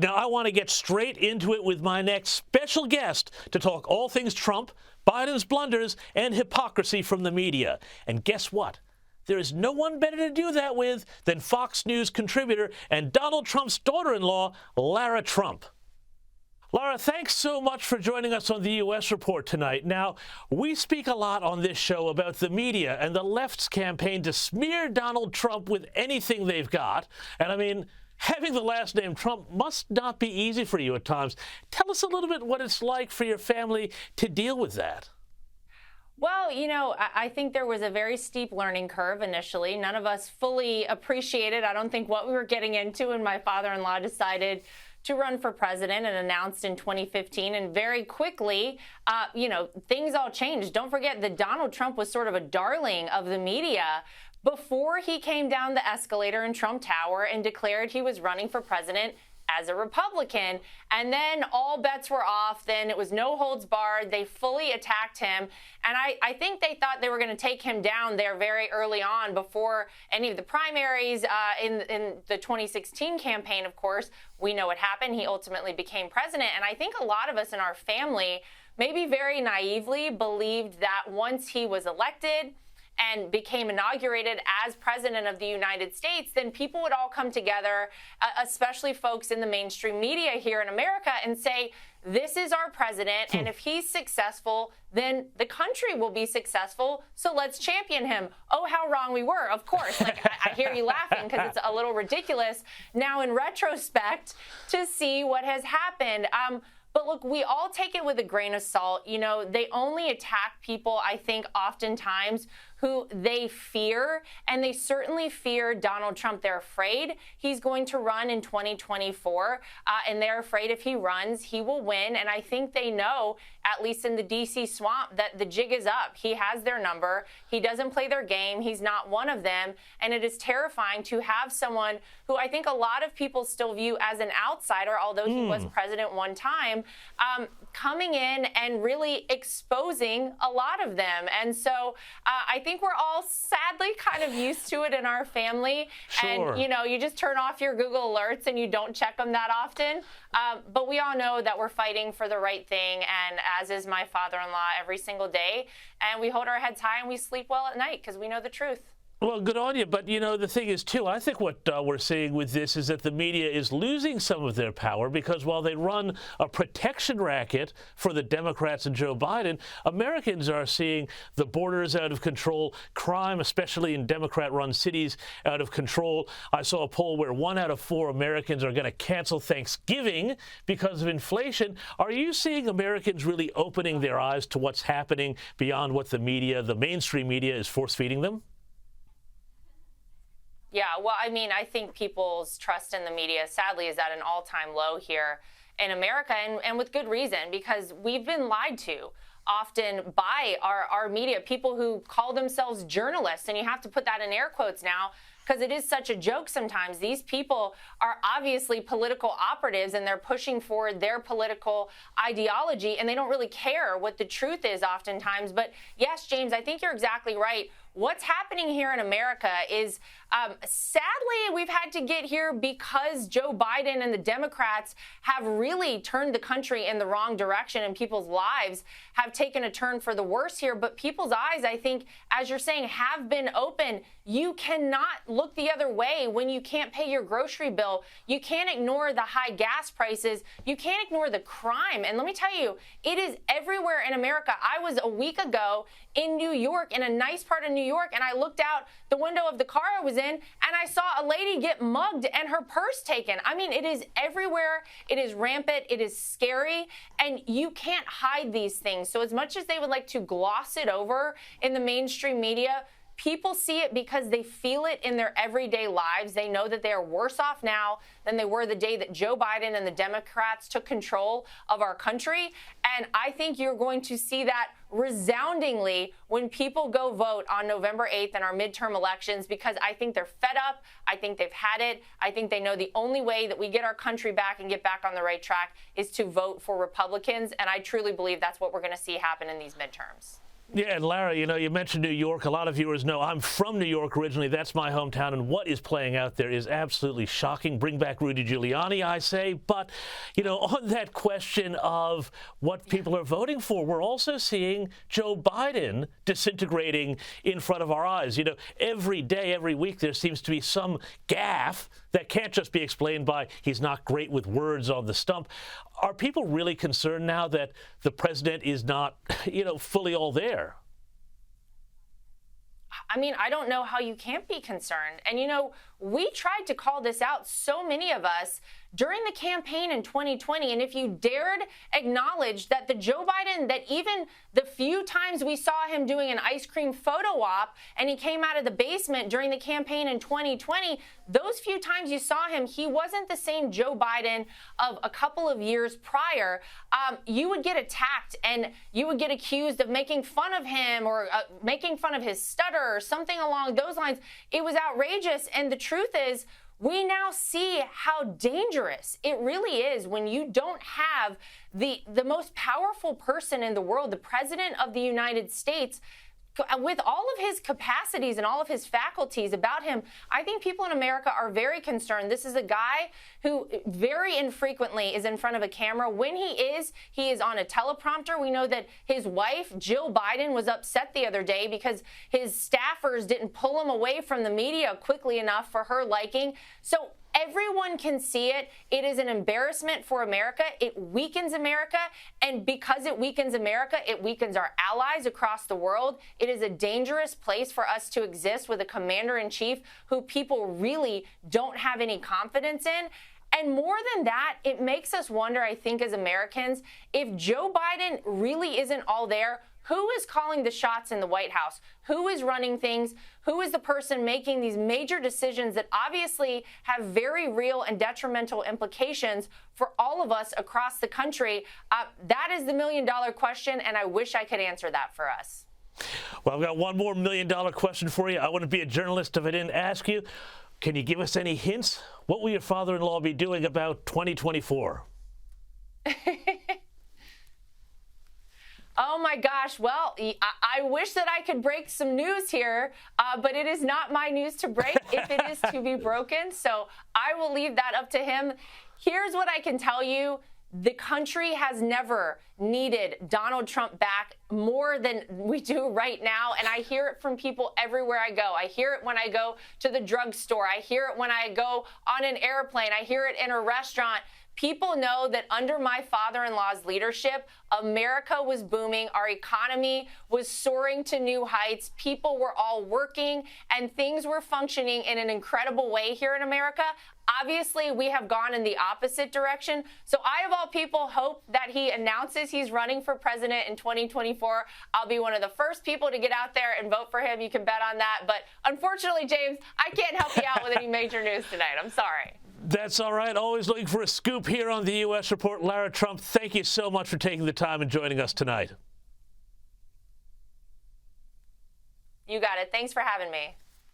Now, I want to get straight into it with my next special guest to talk all things Trump, Biden's blunders, and hypocrisy from the media. And guess what? There is no one better to do that with than Fox News contributor and Donald Trump's daughter-in-law, Lara Trump. Lara, thanks so much for joining us on the U.S. Report tonight. Now, we speak a lot on this show about the media and the left's campaign to smear Donald Trump with anything they've got. And I mean, having the last name Trump must not be easy for you at times. Tell us a little bit what it's like for your family to deal with that. Well, you know, I think there was a very steep learning curve initially. None of us fully appreciated, I don't think, what we were getting into when my father-in-law decided to run for president and announced in 2015. And very quickly, things all changed. Don't forget that Donald Trump was sort of a darling of the media before he came down the escalator in Trump Tower and declared he was running for president as a Republican. And then all bets were off. Then it was no holds barred. They fully attacked him. And I think they thought they were going to take him down there very early on before any of the primaries in the 2016 campaign. Of course, we know what happened. He ultimately became president. And I think a lot of us in our family maybe very naively believed that once he was elected and became inaugurated as president of the United States, then people would all come together, especially folks in the mainstream media here in America, and say, this is our president, and if he's successful, then the country will be successful, so let's champion him. Oh, how wrong we were, of course. Like, I hear you laughing because it's a little ridiculous now in retrospect to see what has happened. But look, we all take it with a grain of salt. You know, they only attack people, I think, oftentimes who they fear, and they certainly fear Donald Trump. They're afraid he's going to run in 2024, and they're afraid if he runs, he will win. And I think they know, at least in the D.C. swamp, that the jig is up. He has their number. He doesn't play their game. He's not one of them. And it is terrifying to have someone who I think a lot of people still view as an outsider, although he was president one time, coming in and really exposing a lot of them. And so I think we're all sadly kind of used to it in our family. Sure. And, you just turn off your Google alerts and you don't check them that often. But we all know that we're fighting for the right thing, and as is my father-in-law, every single day. And we hold our heads high and we sleep well at night because we know the truth. Well, good on you. But, the thing is, too, I think what we're seeing with this is that the media is losing some of their power because while they run a protection racket for the Democrats and Joe Biden, Americans are seeing the borders out of control, crime, especially in Democrat-run cities, out of control. I saw a poll where 1 out of 4 Americans are going to cancel Thanksgiving because of inflation. Are you seeing Americans really opening their eyes to what's happening beyond what the media, the mainstream media, is force-feeding them? Yeah, well, I mean, I think people's trust in the media, sadly, is at an all-time low here in America, and with good reason, because we've been lied to often by our media, people who call themselves journalists, and you have to put that in air quotes now, because it is such a joke sometimes. These people are obviously political operatives, and they're pushing forward their political ideology, and they don't really care what the truth is oftentimes. But yes, James, I think you're exactly right. What's happening here in America is, sadly, we've had to get here because Joe Biden and the Democrats have really turned the country in the wrong direction, and people's lives have taken a turn for the worse here. But people's eyes, I think, as you're saying, have been open. You cannot look the other way when you can't pay your grocery bill. You can't ignore the high gas prices. You can't ignore the crime. And let me tell you, it is everywhere in America. I was a week ago in New York, in a nice part of New York, and I looked out the window of the car I was in, and I saw a lady get mugged and her purse taken. I mean, it is everywhere. It is rampant. It is scary, and you can't hide these things. So as much as they would like to gloss it over in the mainstream media, people see it because they feel it in their everyday lives. They know that they are worse off now than they were the day that Joe Biden and the Democrats took control of our country. And I think you're going to see that resoundingly when people go vote on November 8th in our midterm elections, because I think they're fed up. I think they've had it. I think they know the only way that we get our country back and get back on the right track is to vote for Republicans. And I truly believe that's what we're going to see happen in these midterms. Yeah, and Lara, you mentioned New York. A lot of viewers know I'm from New York originally. That's my hometown, and what is playing out there is absolutely shocking. Bring back Rudy Giuliani, I say. But, on that question of what people are voting for, we're also seeing Joe Biden disintegrating in front of our eyes. Every day, every week, there seems to be some gaffe that can't just be explained by he's not great with words on the stump. Are people really concerned now that the president is not, fully all there? I mean, I don't know how you can't be concerned. And, we tried to call this out, so many of us, during the campaign in 2020. And if you dared acknowledge that the Joe Biden, that even the few times we saw him doing an ice cream photo op and he came out of the basement during the campaign in 2020, those few times you saw him, he wasn't the same Joe Biden of a couple of years prior. You would get attacked and you would get accused of making fun of him or making fun of his stutter or something along those lines. It was outrageous. And the truth is, we now see how dangerous it really is when you don't have the most powerful person in the world, the President of the United States, with all of his capacities and all of his faculties about him. I think people in America are very concerned. This is a guy who very infrequently is in front of a camera. When he is on a teleprompter. We know that his wife, Jill Biden, was upset the other day because his staffers didn't pull him away from the media quickly enough for her liking. So everyone can see it. It is an embarrassment for America. It weakens America. And because it weakens America, it weakens our allies across the world. It is a dangerous place for us to exist with a commander-in-chief who people really don't have any confidence in. And more than that, it makes us wonder, I think, as Americans, if Joe Biden really isn't all there, who is calling the shots in the White House? Who is running things? Who is the person making these major decisions that obviously have very real and detrimental implications for all of us across the country? That is the million-dollar question, and I wish I could answer that for us. Well, I've got one more million-dollar question for you. I wouldn't be a journalist if I didn't ask you. Can you give us any hints? What will your father-in-law be doing about 2024? Oh, my gosh. Well, I wish that I could break some news here, but it is not my news to break if it is to be broken. So I will leave that up to him. Here's what I can tell you. The country has never needed Donald Trump back more than we do right now. And I hear it from people everywhere I go. I hear it when I go to the drugstore. I hear it when I go on an airplane. I hear it in a restaurant. People know that under my father-in-law's leadership, America was booming. Our economy was soaring to new heights. People were all working and things were functioning in an incredible way here in America. Obviously, we have gone in the opposite direction. So I, of all people, hope that he announces he's running for president in 2024. I'll be one of the first people to get out there and vote for him. You can bet on that. But unfortunately, James, I can't help you out with any major news tonight. I'm sorry. That's all right. Always looking for a scoop here on the U.S. Report. Lara Trump, thank you so much for taking the time and joining us tonight. You got it. Thanks for having me.